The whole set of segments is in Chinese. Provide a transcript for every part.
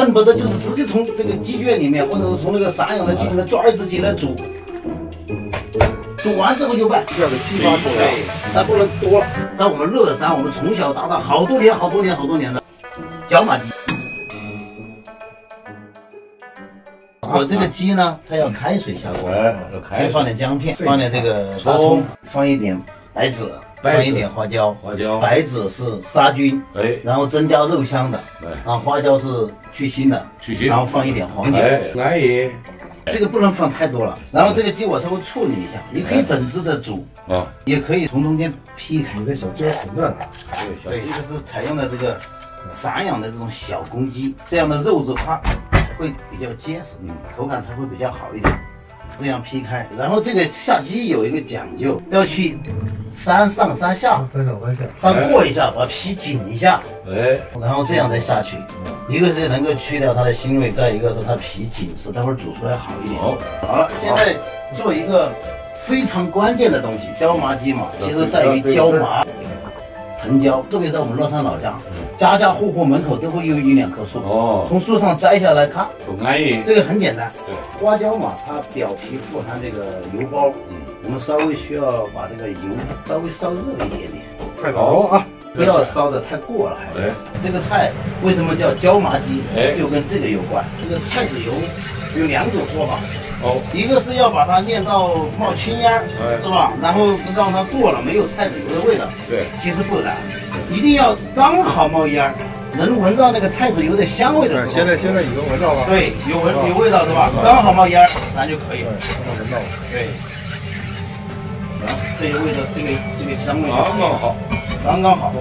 恨不得就是直接从这个鸡圈里面，或者是从那个散养的鸡里面抓一只鸡来煮，煮完之后就卖，要给激发出来。对，但不能多了。在我们乐山，我们从小到大好多年的角马鸡。我这个鸡呢，它要开水下锅，还放点姜片，放点这个大葱，放一点白芷，放一点花椒，白芷是杀菌，然后增加肉香的，然后花椒是去腥的，然后放一点黄酒，安逸。这个不能放太多了。然后这个鸡我稍微处理一下，你可以整只的煮啊，也可以从中间劈开。你的小鸡很嫩，对，这个是采用的这个散养的这种小公鸡，这样的肉质它会比较结实，口感才会比较好一点。这样劈开，然后这个下鸡有一个讲究，要去三上三下，翻过一下，把皮紧一下，然后这样再下去。一个是能够去掉它的腥味，再一个是它皮紧实，待会儿煮出来好一点。好了，现在做一个非常关键的东西，椒麻鸡嘛，其实在于椒麻。藤椒，特别是我们乐山老家，家家户户门口都会有1、2棵树。从树上摘下来看，这个很简单。花椒嘛，它表皮富含这个油包，我们稍微需要把这个油稍微烧热一点点。菜刀啊，不要烧的太过了。这个菜为什么叫椒麻鸡？就跟这个有关。这个菜籽油有2种说法。一个是要把它炼到冒青烟，是吧？然后让它过了没有菜籽油的味道。其实不然，一定要刚好冒烟，能闻到那个菜籽油的香味的时候。现在已经闻到了。对，有味道是吧？刚好冒烟，咱就可以了。闻到了。对。这个味道，这个香味刚刚好。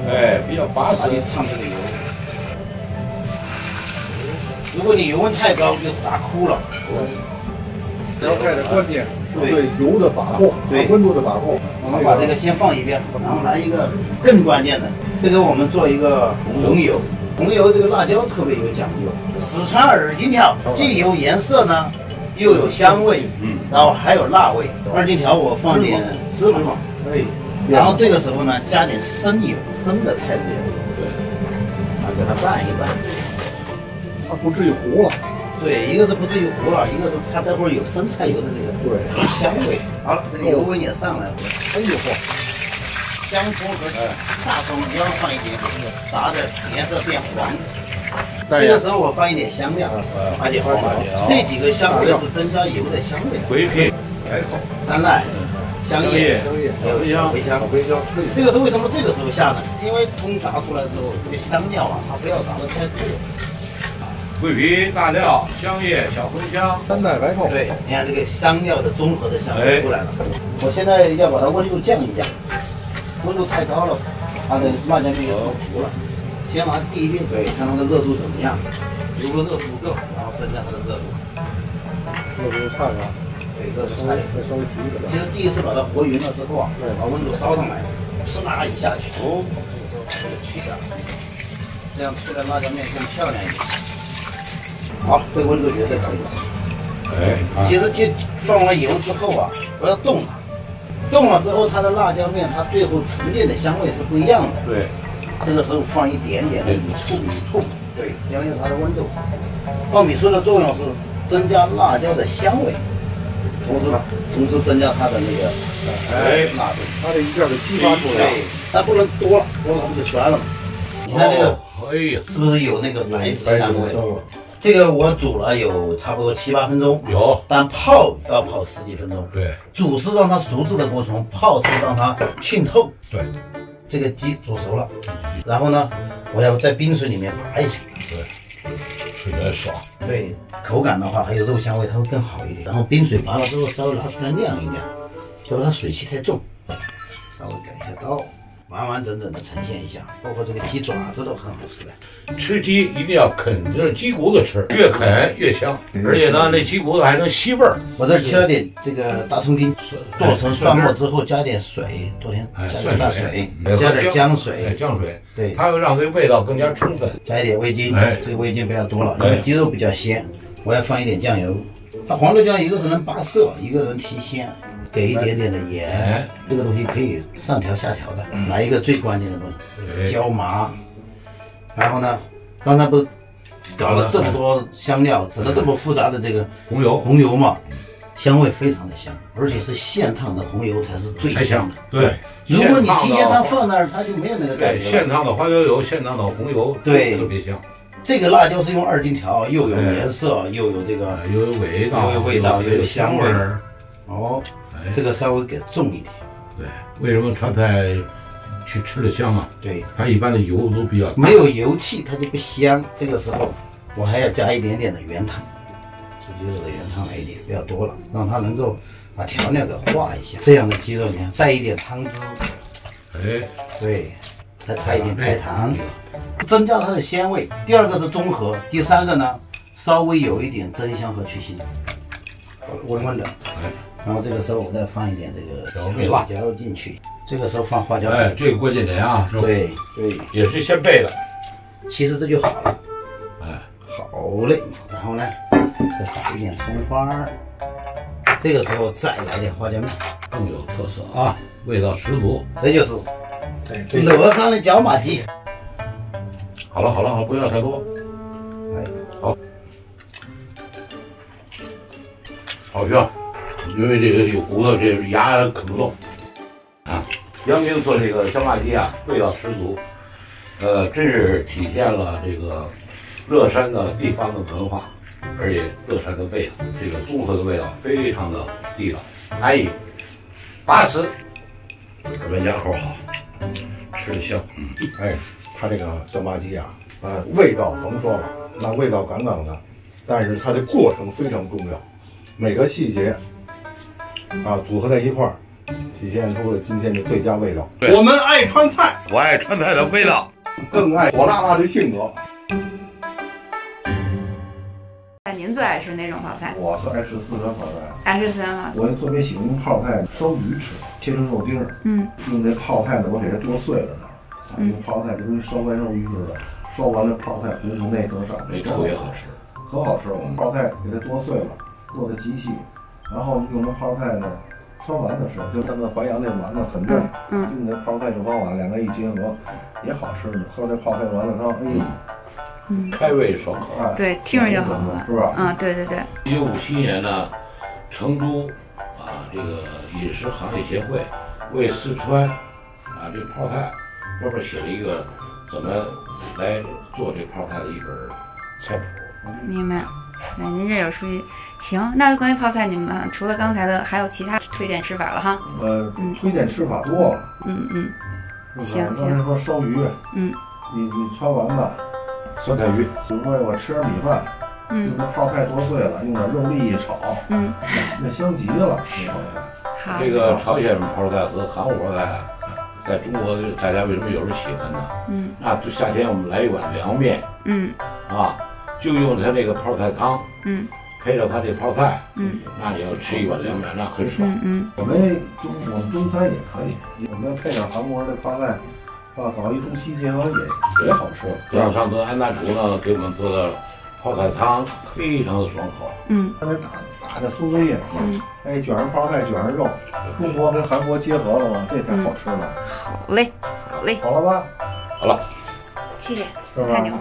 比较巴适。你烫这个油，如果你油温太高，就炸枯了。这道菜的关键是对油的把握，对温度的把握。我们把这个先放一边，然后来一个更关键的，这个我们做一个红油。红油这个辣椒特别有讲究，四川二荆条既有颜色呢，又有香味，然后还有辣味。二荆条我放点芝麻，然后这个时候呢加点生油，生的菜籽油，给它拌一拌，它不至于糊了。对，一个是不至于糊了，一个是它待会儿有生菜油的那个香味。好了，这个油温也上来了，哎呦嚯！姜葱和大葱也要放一点点，炸的颜色变黄。这个时候我放一点香料，而且黄椒，这几个香味是增加油的香味。桂皮、山赖、香叶、茴香。这个是为什么这个时候下呢？因为葱炸出来之后，这个香料啊，它不要炸得太过。桂皮、大料、香叶、小茴香、3代白蔻。对，你看这个香料的综合的香味出来了。我现在要把它温度降一降，温度太高了，它的辣椒面就透糊了。先拿第一遍水，看它的热度怎么样。如果热度不够，然后增加它的热度。热度差点。对，热度差点，再稍微提一点。其实第一次把它和匀了之后啊，把温度烧上来，呲啦一下去，这个去掉，这样出来辣椒面更漂亮一点。好，这个温度绝对可以了。其实放完油之后啊，不要动它，动了之后它的辣椒面它最后沉淀的香味是不一样的。对，这个时候放一点点的米醋，对，降低它的温度。放米醋的作用是增加辣椒的香味，同时增加它的那个辣度，它这一下就激发出来。对，但不能多了，多了它不就全了吗？你看这个，是不是有那个白芷香味？这个我煮了有差不多7、8分钟，但泡要泡10几分钟。对，煮是让它熟制的过程，泡是让它浸透。对，这个鸡煮熟了，然后呢，我要在冰水里面拔一下。对，吃起来爽。对，口感的话还有肉香味，它会更好一点。然后冰水拔了之后，稍微拿出来晾一晾，要不然它水汽太重。稍微改一下刀，完完整整的呈现一下，包括这个鸡爪子都很好吃的。吃鸡一定要啃着鸡骨子吃，越啃越香，而且呢，那鸡骨子还能吸味儿。我这切了点这个大葱丁，剁成蒜末之后加点水，加点大水，加点姜水，对，它会让这味道更加充分。加一点味精，这个味精不要多了，因为鸡肉比较鲜。我要放一点酱油，它黄豆酱一个是能扒色，一个能提鲜。给一点点的盐，这个东西可以上调下调的。来一个最关键的东西，椒麻。然后呢，刚才不是搞了这么多香料，整了这么复杂的这个红油嘛，香味非常的香，而且是现烫的红油才是最香的。对，如果你提前它放那儿，它就没有那个感觉。现烫的花椒油，现烫的红油，对，特别香。这个辣椒是用2丁调，又有颜色，又有这个，又有味道，又有香味儿。哦，这个稍微给重一点。对，为什么川菜去吃的香啊？对，它一般的油都比较大，没有油气它就不香。这个时候我还要加一点点的原汤，猪鸡肉的原汤来一点，不要多了，让它能够把调料给化一下。这样的鸡肉你看带一点汤汁，哎，对，再插一点白糖，增加它的鲜味。第二个是中和，第三个呢稍微有一点增香和去腥，温温的。然后这个时候我再放一点这个花椒进去，这个时候放花椒粉。哎，这个关键点啊，是吧？对，也是先备的。其实这就好了。哎，好嘞。然后呢，再撒一点葱花，这个时候再来点花椒面，更有特色啊，味道十足。这就是乐山的椒麻鸡。好了，不要太多。哎，好香。因为这个有骨头，这牙啃不动啊。杨明做这个椒麻鸡啊，味道十足，真是体现了这个乐山的地方的文化，而且乐山的味道，这个综合的味道非常的地道，难以拔丝。文家口好，吃的香。哎，它这个椒麻鸡啊，味道甭说了，那味道杠杠的，但是它的过程非常重要，每个细节啊组合在一块儿，体现出了今天的最佳味道。我们爱川菜，我爱川菜的味道，更爱火辣辣的性格。您最爱吃哪种泡菜？我是爱吃四川泡菜，爱吃四川泡菜。我特别喜欢用泡菜烧鱼吃，切成肉丁儿。用这泡菜呢，我给它剁碎了呢。用泡菜就跟烧完肉鱼似的，烧完了泡菜糊糊那层上，那特别好吃，可好吃了。泡菜给它剁碎了，剁得极细，然后用那泡菜呢汆丸子吃，就他们淮扬那丸子很嫩，用那泡菜就汆丸，两个一结合也好吃呢。喝这泡菜丸子汤，哎呀。开胃爽口，对，听着就好喝，是吧？对。1957年呢，成都这个饮食行业协会为四川这个泡菜专门写了一个怎么来做这泡菜的一本菜谱。明白。那您这有属于行。那关于泡菜，你们除了刚才的，还有其他推荐吃法了哈？推荐吃法多了。行。刚才说烧鱼，你汆丸子。酸菜鱼，如果我吃点米饭，用这泡菜剁碎了，用点肉粒一炒，那香极了。这个朝鲜泡菜和韩国泡菜，在中国大家为什么有时候喜欢呢？那就夏天我们来一碗凉面，就用它这个泡菜汤，配着它这泡菜，那你要吃一碗凉面，那很爽。我们中餐也可以，我们配点韩国的泡菜。搞一中西结合也好吃。让上次安大厨呢给我们做的泡菜汤，非常的爽口。他得打着苏子叶，卷上泡菜，卷上肉，中国跟韩国结合了嘛，这才好吃呢。好嘞。好了吧？好了，谢谢，是吧？太牛了。